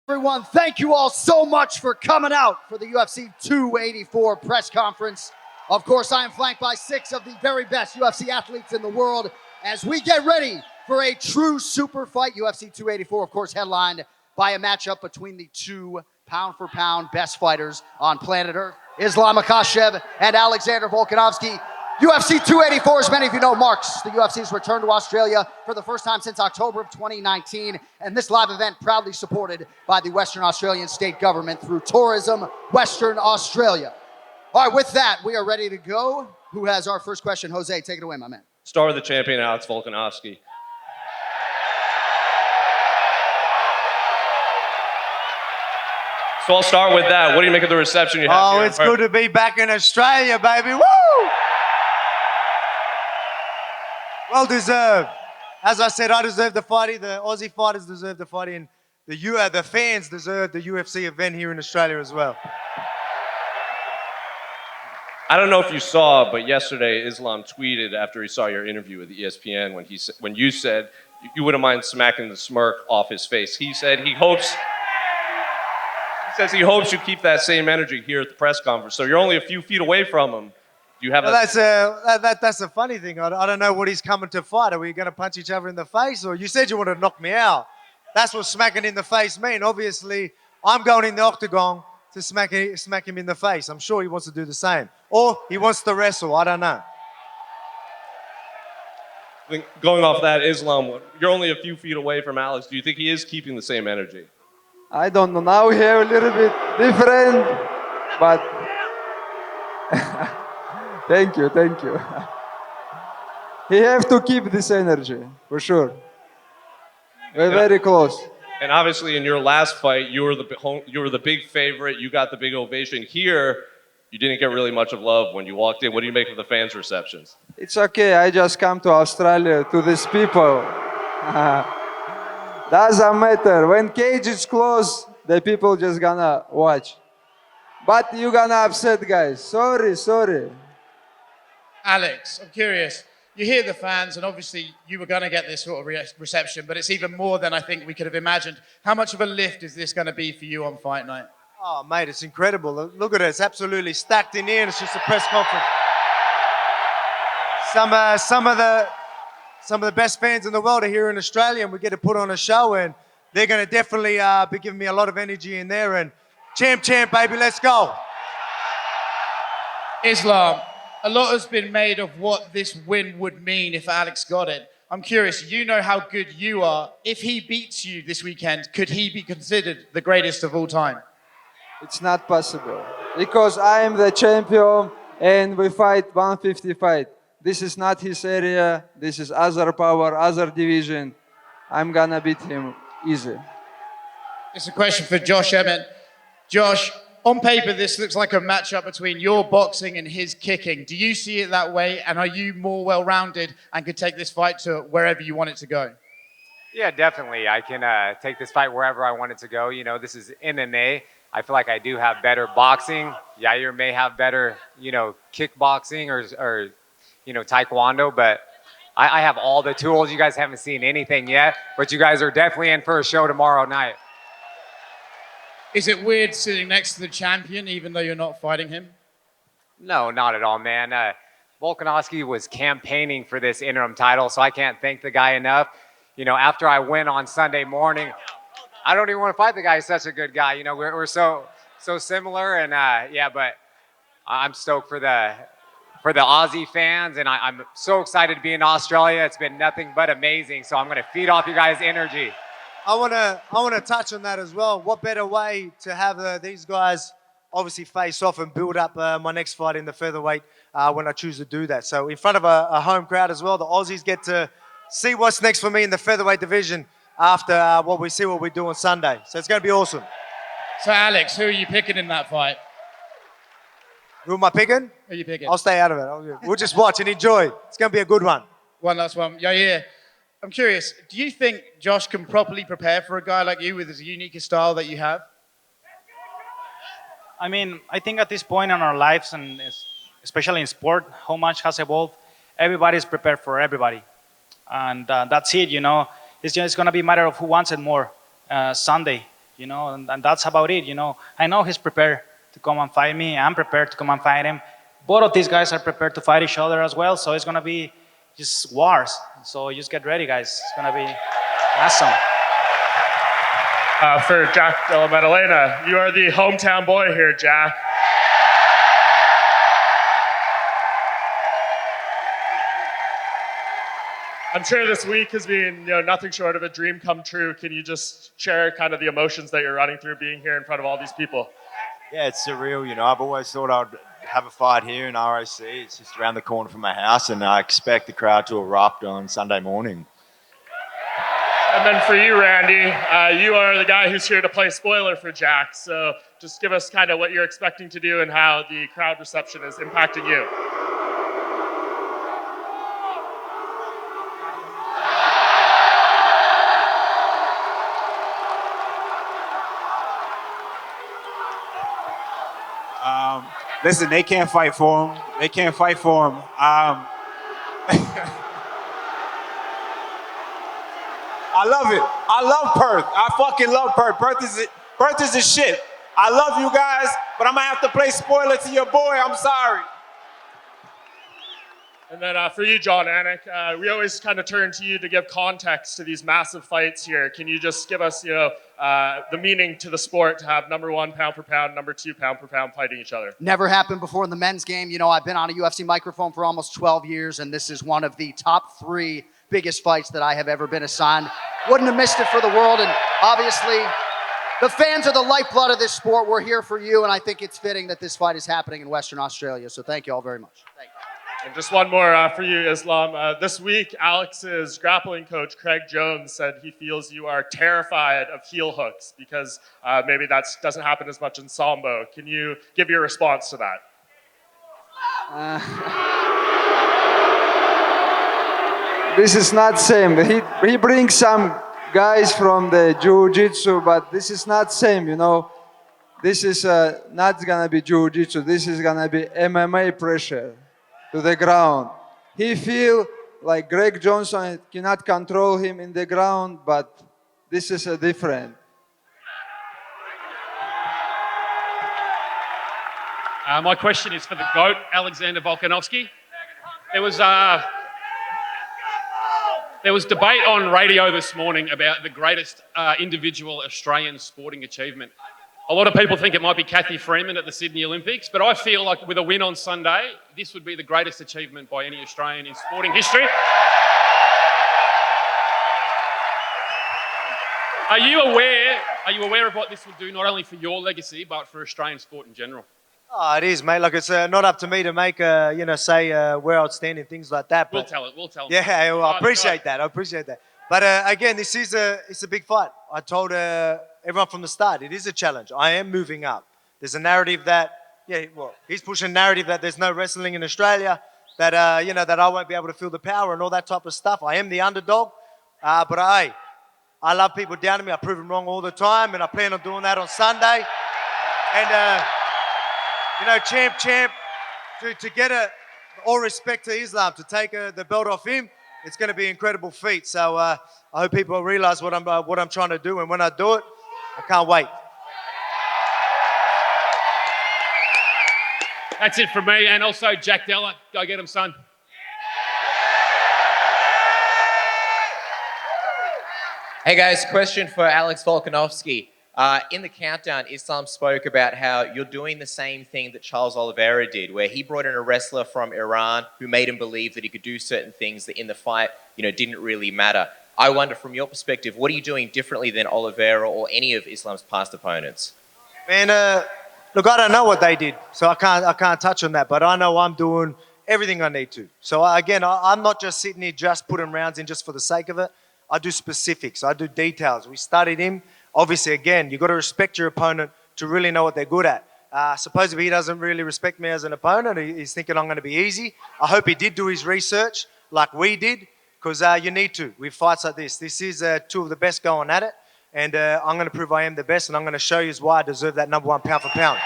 Everyone, thank you all so much for coming out for the UFC 284 press conference. Of course, I am flanked by 6 of the very best UFC athletes in the world as we get ready for a true super fight. UFC 284, of course, headlined by a matchup between the 2 pound-for-pound best fighters on planet Earth, Islam Makhachev and Alexander Volkanovski. UFC 284, as many of you know, marks the UFC's return to Australia for the first time since October of 2019, and this live event proudly supported by the Western Australian state government through Tourism Western Australia. All right, with that, we are ready to go. Who has our first question? Jose, take it away, my man. Star of the champion, Alex Volkanovski. So I'll start with that. What do you make of the reception you have here? Oh, it's good to be back in Australia, baby. Woo! Well deserved. As I said, I deserve the fighting. The Aussie fighters deserve the fighting. The fans deserve the UFC event here in Australia as well. I don't know if you saw, but yesterday Islam tweeted after he saw your interview with ESPN when you said you wouldn't mind smacking the smirk off his face. He said he hopes you keep that same energy here at the press conference. So you're only a few feet away from him. Do you have that's a funny thing. I don't know what he's coming to fight. Are we going to punch each other in the face? Or you said you wanted to knock me out. That's what smacking in the face means. Obviously, I'm going in the octagon to smack him in the face. I'm sure he wants to do the same. Or he wants to wrestle. I don't know. Going off that, Islam, you're only a few feet away from Alex. Do you think he is keeping the same energy? I don't know. Now we have a little bit different, but thank you. He have to keep this energy, for sure. We're very close. And obviously in your last fight, you were the big favorite. You got the big ovation. Here, you didn't get really much of love when you walked in. What do you make of the fans' receptions? It's okay. I just come to Australia to these people. Doesn't matter. When cage is closed, the people just gonna watch. But you gonna upset, guys. Sorry. Alex, I'm curious. You hear the fans, and obviously you were going to get this sort of reception, but it's even more than I think we could have imagined. How much of a lift is this going to be for you on fight night? Oh, mate, it's incredible. Look at it. It's absolutely stacked in here, and it's just a press conference. Some of the best fans in the world are here in Australia, and we get to put on a show, and they're going to definitely be giving me a lot of energy in there. And champ, baby, let's go. Islam, a lot has been made of what this win would mean if Alex got it. I'm curious, you know how good you are. If he beats you this weekend, could he be considered the greatest of all time? It's not possible. Because I am the champion and we fight 150 fight. This is not his area. This is other power, other division. I'm gonna beat him easy. It's a question for Josh Emmett. Josh, on paper, this looks like a matchup between your boxing and his kicking. Do you see it that way? And are you more well-rounded and could take this fight to wherever you want it to go? Yeah, definitely. I can take this fight wherever I want it to go. You know, this is MMA. I feel like I do have better boxing. Yair may have better, kickboxing or taekwondo. But I have all the tools. You guys haven't seen anything yet. But you guys are definitely in for a show tomorrow night. Is it weird sitting next to the champion, even though you're not fighting him? No, not at all, man. Volkanovski was campaigning for this interim title, so I can't thank the guy enough. After I win on Sunday morning, I don't even want to fight the guy. He's such a good guy. We're so similar, and but I'm stoked for the Aussie fans, and I'm so excited to be in Australia. It's been nothing but amazing, so I'm going to feed off you guys' energy. I want to touch on that as well. What better way to have these guys obviously face off and build up my next fight in the featherweight when I choose to do that. So in front of a home crowd as well, the Aussies get to see what's next for me in the featherweight division after what we do on Sunday. So it's going to be awesome. So Alex, who are you picking in that fight? Who am I picking? Who are you picking? I'll stay out of it. We'll just watch and enjoy. It's going to be a good one. One last one. Yair, I'm curious, do you think Josh can properly prepare for a guy like you with as unique a style that you have? I mean, I think at this point in our lives, and especially in sport, how much has evolved, everybody's prepared for everybody. And that's it, It's just going to be a matter of who wants it more Sunday. and that's about it. I know he's prepared to come and fight me. I'm prepared to come and fight him. Both of these guys are prepared to fight each other as well, so it's gonna be just wars. So just get ready, guys. It's gonna be awesome. For Jack Della Maddalena, you are the hometown boy here, Jack. I'm sure this week has been nothing short of a dream come true. Can you just share kind of the emotions that you're running through being here in front of all these people? Yeah, it's surreal. I've always thought I'd have a fight here in ROC. It's just around the corner from my house, and I expect the crowd to erupt on Sunday morning. And then for you, Randy, you are the guy who's here to play spoiler for Jack. So just give us kind of what you're expecting to do and how the crowd reception is impacting you. Listen, they can't fight for him. They can't fight for him. I love it. I love Perth. I fucking love Perth. Perth is the shit. I love you guys, but I'm gonna have to play spoiler to your boy. I'm sorry. And then for you, John Anik, we always kind of turn to you to give context to these massive fights here. Can you just give us, the meaning to the sport to have number 1 pound for pound, number 2 pound for pound fighting each other? Never happened before in the men's game. I've been on a UFC microphone for almost 12 years, and this is one of the top 3 biggest fights that I have ever been assigned. Wouldn't have missed it for the world, and obviously, the fans are the lifeblood of this sport. We're here for you, and I think it's fitting that this fight is happening in Western Australia, so thank you all very much. Thank you. And just one more for you, Islam. This week, Alex's grappling coach, Craig Jones, said he feels you are terrified of heel hooks because maybe that doesn't happen as much in Sambo. Can you give your response to that? This is not same. He brings some guys from the jiu-jitsu, but this is not same, This is not gonna be jiu-jitsu. This is gonna be MMA pressure to the ground. He feel like Greg Johnson cannot control him in the ground, but this is a different. My question is for the GOAT, Alexander Volkanovski. There was debate on radio this morning about the greatest individual Australian sporting achievement. A lot of people think it might be Kathy Freeman at the Sydney Olympics, but I feel like with a win on Sunday, this would be the greatest achievement by any Australian in sporting history. Are you aware of what this would do not only for your legacy, but for Australian sport in general? Oh, it is, mate. Look, it's not up to me to make, say we're outstanding, things like that. But We'll tell it. Yeah, well, I appreciate that. But again, it's a big fight. I told everyone from the start, it is a challenge. I am moving up. There's a narrative that, he's pushing a narrative that there's no wrestling in Australia, that, that I won't be able to feel the power and all that type of stuff. I am the underdog, but I love people down to me. I prove them wrong all the time, and I plan on doing that on Sunday. And, champ, to get all respect to Islam, to take the belt off him, it's going to be an incredible feat. So I hope people realize what I'm trying to do, and when I do it, I can't wait. That's it from me, and also Jack Della. Go get him, son. Hey guys, question for Alex Volkanovski. In the countdown, Islam spoke about how you're doing the same thing that Charles Oliveira did, where he brought in a wrestler from Iran who made him believe that he could do certain things that in the fight, didn't really matter. I wonder, from your perspective, what are you doing differently than Oliveira or any of Islam's past opponents? Man, look, I don't know what they did, so I can't touch on that. But I know I'm doing everything I need to. So again, I'm not just sitting here just putting rounds in just for the sake of it. I do specifics. I do details. We studied him. Obviously, again, you've got to respect your opponent to really know what they're good at. Supposedly, he doesn't really respect me as an opponent. He's thinking I'm going to be easy. I hope he did do his research like we did, because you need to with fights like this. This is two of the best going at it, and I'm going to prove I am the best, and I'm going to show you why I deserve that number 1 pound for pound.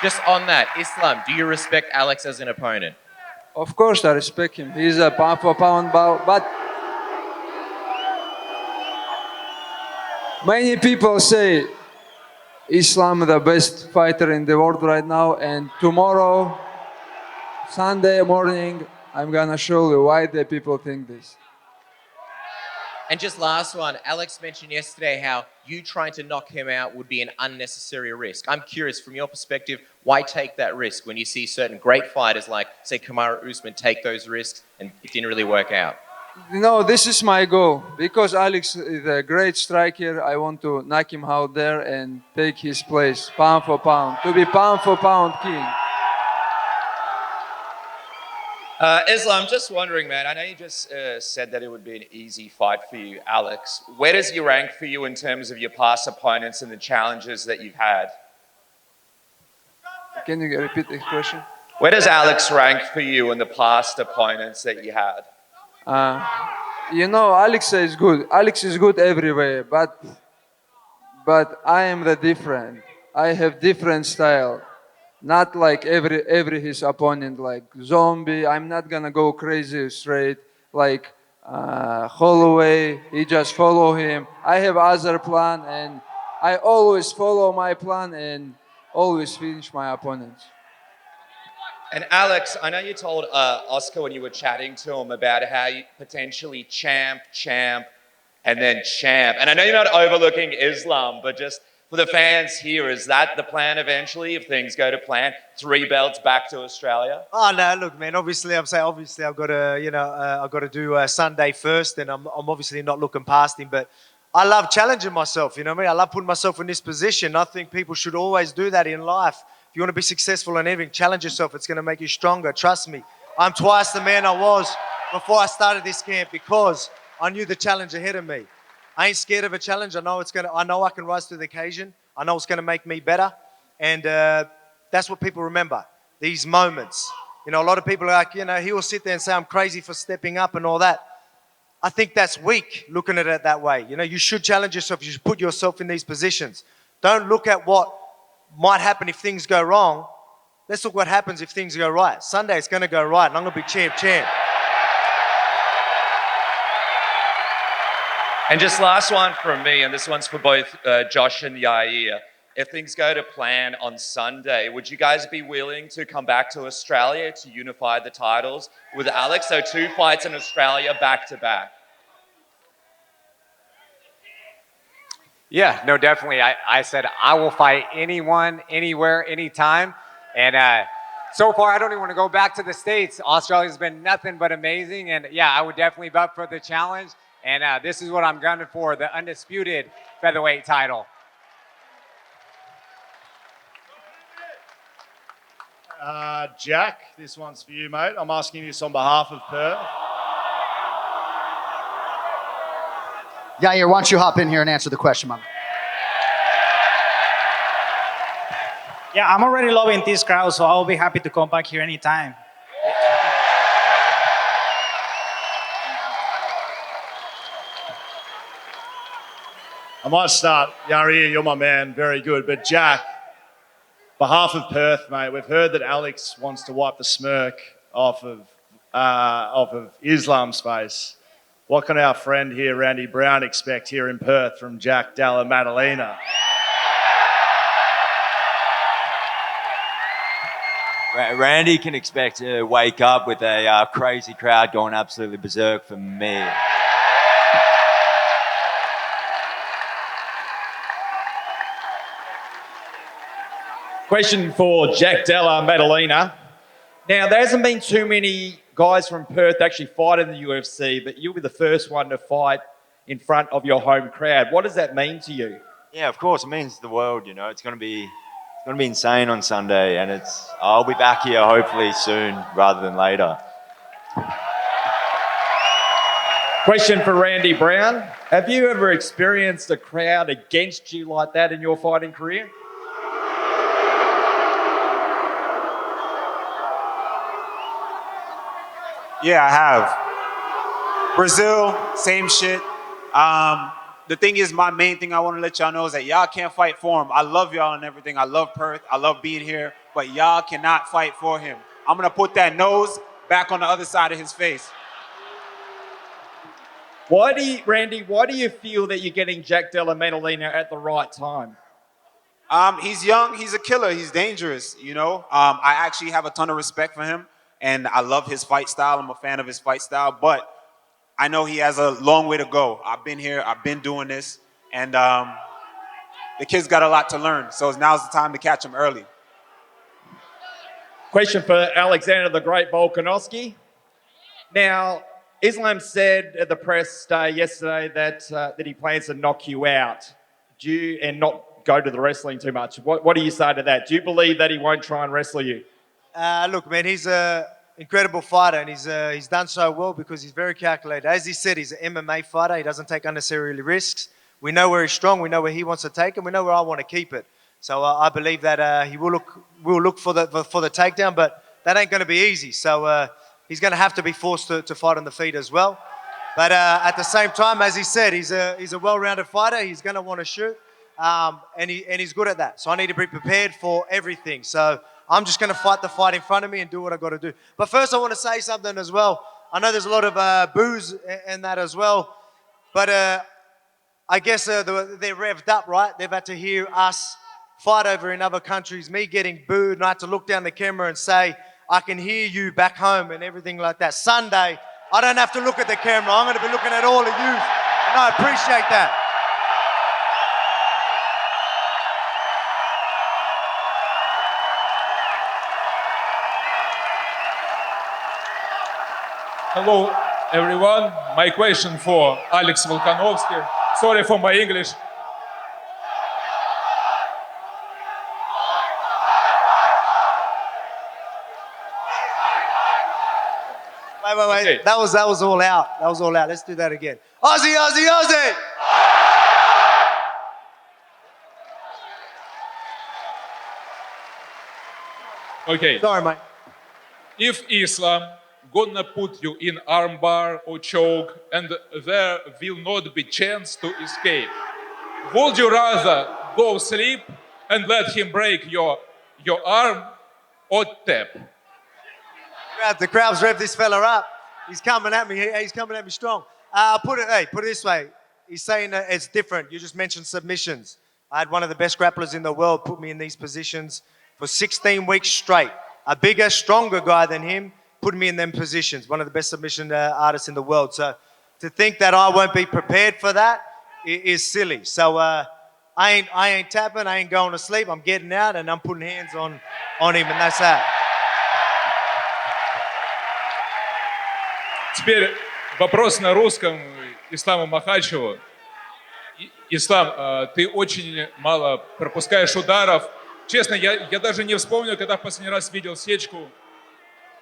Just on that, Islam, do you respect Alex as an opponent? Of course, I respect him. He's a pound for pound, but Many people say Islam the best fighter in the world right now, and tomorrow, Sunday morning, I'm gonna show you why the people think this. And just last one, Alex mentioned yesterday how you trying to knock him out would be an unnecessary risk. I'm curious, from your perspective, why take that risk when you see certain great fighters like, say, Kamaru Usman take those risks and it didn't really work out? No, this is my goal. Because Alex is a great striker, I want to knock him out there and take his place, pound for pound, to be pound for pound king. Islam, just wondering, man, I know you just said that it would be an easy fight for you, Alex. Where does he rank for you in terms of your past opponents and the challenges that you've had? Can you repeat the question? Where does Alex rank for you in the past opponents that you had? You know, Alex is good. Alex is good everywhere, but I am the different. I have different style. Not like every his opponent, like zombie. I'm not gonna go crazy straight like Holloway. He just follow him. I have other plan, and I always follow my plan and always finish my opponents. And Alex, I know you told Oscar when you were chatting to him about how you potentially champ, and then champ. And I know you're not overlooking Islam, but just for the fans here, is that the plan eventually, if things go to plan? 3 belts back to Australia? Oh no, look, man. Obviously, I've got to, I've got to do Sunday first, and I'm obviously not looking past him. But I love challenging myself. You know what I mean? I love putting myself in this position. I think people should always do that in life. If you want to be successful in anything, challenge yourself. It's going to make you stronger. Trust me. I'm twice the man I was before I started this camp because I knew the challenge ahead of me. I ain't scared of a challenge. I know I can rise to the occasion. I know it's going to make me better. And that's what people remember, these moments. You know, a lot of people are like, you know, he will sit there and say, I'm crazy for stepping up and all that. I think that's weak, looking at it that way. You know, you should challenge yourself. You should put yourself in these positions. Don't look at what might happen if things go wrong. Let's look what happens if things go right. Sunday, it's going to go right, and I'm going to be champ. And just last one from me, and this one's for both Josh and Yair. If things go to plan on Sunday, would you guys be willing to come back to Australia to unify the titles with Alex? So 2 fights in Australia back to back. Yeah, no, definitely. I said I will fight anyone, anywhere, anytime. And so far, I don't even want to go back to the States. Australia's been nothing but amazing. And yeah, I would definitely be up for the challenge. And this is what I'm gunning for, the undisputed featherweight title. Jack, this one's for you, mate. I'm asking this on behalf of Perth. Yair, why don't you hop in here and answer the question, man? Yeah, I'm already loving this crowd, so I'll be happy to come back here anytime. I might start. Yair, you're my man. Very good. But Jack, behalf of Perth, mate, we've heard that Alex wants to wipe the smirk off of Islam's face. What can our friend here, Randy Brown, expect here in Perth from Jack, Della, Maddalena? Randy can expect to wake up with a crazy crowd going absolutely berserk for me. Question for Jack, Della, Maddalena. Now, there hasn't been too many guys from Perth actually fight in the UFC, but you'll be the first one to fight in front of your home crowd. What does that mean to you? Yeah, of course, it means the world. You know, it's going to be insane on Sunday, and I'll be back here hopefully soon rather than later. Question for Randy Brown. Have you ever experienced a crowd against you like that in your fighting career? Yeah, I have. Brazil, same shit. The thing is, my main thing I want to let y'all know is that y'all can't fight for him. I love y'all and everything. I love Perth. I love being here. But y'all cannot fight for him. I'm going to put that nose back on the other side of his face. Randy, why do you feel that you're getting Jack Della Maddalena at the right time? He's young, he's a killer, he's dangerous, you know. I actually have a ton of respect for him, and I love his fight style. I'm a fan of his fight style, but I know he has a long way to go. I've been here, I've been doing this, and the kid's got a lot to learn, so now's the time to catch him early. Question for Alexander the Great Volkanovski. Now, Islam said at the press day yesterday that he plans to knock you out and not go to the wrestling too much. What do you say to that? Do you believe that he won't try and wrestle you? Look, man, he's an incredible fighter, and he's done so well because he's very calculated. As he said, he's an MMA fighter. He doesn't take unnecessary risks. We know where he's strong. We know where he wants to take him. We know where I want to keep it. So I believe that he will look for the takedown, but that ain't going to be easy. So he's going to have to be forced to fight on the feet as well. But at the same time, as he said, he's a well-rounded fighter. He's going to want to shoot. And he's good at that. So I need to be prepared for everything. So I'm just going to fight the fight in front of me and do what I got to do. But first I want to say something as well. I know there's a lot of boos in that as well. But I guess they're revved up, right? They've had to hear us fight over in other countries, me getting booed, and I had to look down the camera and say, I can hear you back home and everything like that. Sunday, I don't have to look at the camera. I'm going to be looking at all of you. And I appreciate that. Hello, everyone. My question for Alex Volkanovski. Sorry for my English. Wait. Okay. That was all out. That was all out. Let's do that again. Aussie, Aussie, Aussie! Okay. Sorry, mate. If Islam gonna put you in armbar or choke and there will not be chance to escape, would you rather go sleep and let him break your arm or tap? The crowd's revved this fella up. He's coming at me. He's coming at me strong. Put it this way. He's saying that it's different. You just mentioned submissions. I had one of the best grapplers in the world put me in these positions for 16 weeks straight. A bigger, stronger guy than him put me in them positions. One of the best submission artists in the world. So to think that I won't be prepared for that is silly. So I ain't tapping. I ain't going to sleep. I'm getting out and I'm putting hands on him, and that's that. Теперь вопрос на русском Исламу Махачеву. Ислам, ты очень мало пропускаешь ударов. Честно, я даже не вспомню, когда в последний раз видел сечку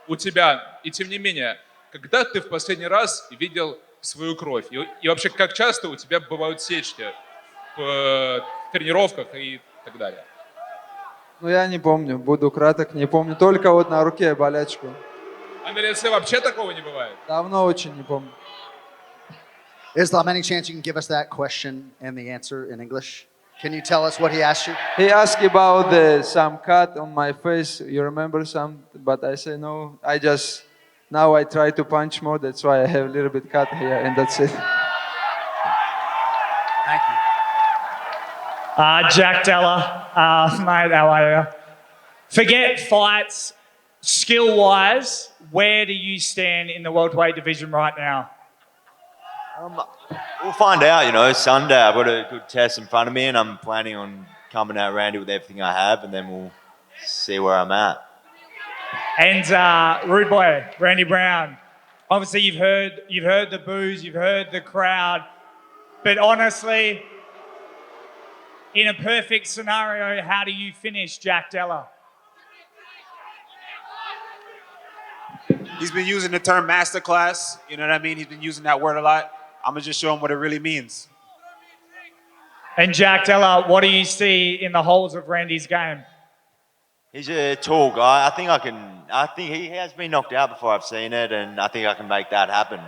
у тебя. И тем не менее, когда ты в последний раз видел свою кровь? И вообще, как часто у тебя бывают сечки в тренировках и так далее? Ну, я не помню, буду краток, не помню. Только вот на руке болячку. А на лице вообще такого не бывает? Давно очень не помню. Islam, any chance you can give us that question and the answer in English? Can you tell us what he asked you? He asked about some cut on my face. You remember some? But I say no. Now I try to punch more. That's why I have a little bit cut here, and that's it. Thank you. Jack Della, mate, how are you? Forget fights, skill-wise, where do you stand in the welterweight division right now? We'll find out, Sunday. I've got a good test in front of me, and I'm planning on coming at Randy with everything I have, and then we'll see where I'm at. And rude boy, Randy Brown. Obviously, you've heard the boos, you've heard the crowd, but honestly, in a perfect scenario, how do you finish Jack Della? He's been using the term masterclass. You know what I mean? He's been using that word a lot. I'm going to just show him what it really means. And Jack Della, what do you see in the holes of Randy's game? He's a tall guy. I think he has been knocked out before I've seen it, and I think I can make that happen.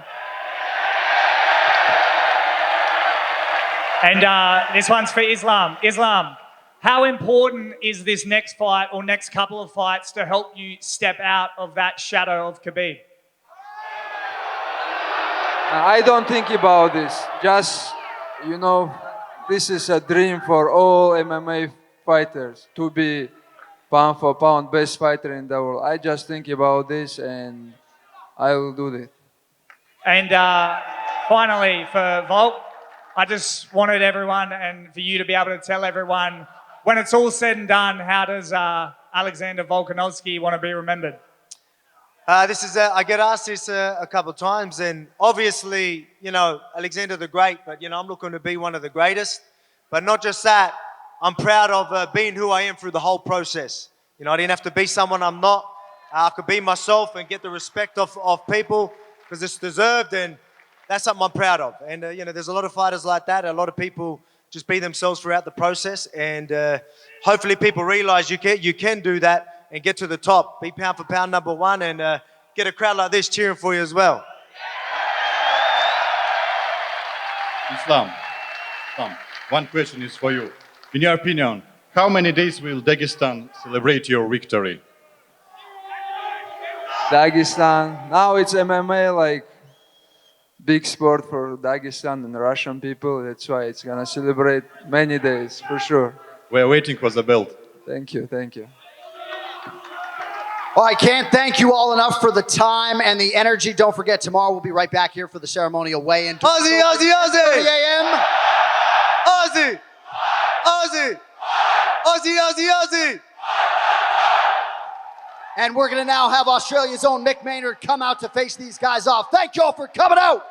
And this one's for Islam. Islam, how important is this next fight or next couple of fights to help you step out of that shadow of Khabib? I don't think about this. Just, you know, this is a dream for all MMA fighters to be pound for pound best fighter in the world. I just think about this and I will do this. And finally, for Volk, I just wanted everyone and for you to be able to tell everyone, when it's all said and done, how does Alexander Volkanovski want to be remembered? I get asked this a couple of times, and obviously, you know, Alexander the Great, but, you know, I'm looking to be one of the greatest. But not just that, I'm proud of being who I am through the whole process. You know, I didn't have to be someone I'm not. I could be myself and get the respect of people because it's deserved, and that's something I'm proud of. And, you know, there's a lot of fighters like that. A lot of people just be themselves throughout the process, and hopefully people realize you can do that and get to the top. Be pound for pound number one, and get a crowd like this cheering for you as well. Islam, one question is for you. In your opinion, how many days will Dagestan celebrate your victory? Dagestan, now it's MMA, like big sport for Dagestan and Russian people. That's why it's gonna celebrate many days, for sure. We're waiting for the belt. Thank you, thank you. Well, I can't thank you all enough for the time and the energy. Don't forget, tomorrow we'll be right back here for the ceremonial weigh-in. Aussie, Aussie, Aussie! 30 a.m. Aussie! Aussie! Aussie, Aussie, Aussie! And we're going to now have Australia's own Mick Maynard come out to face these guys off. Thank you all for coming out.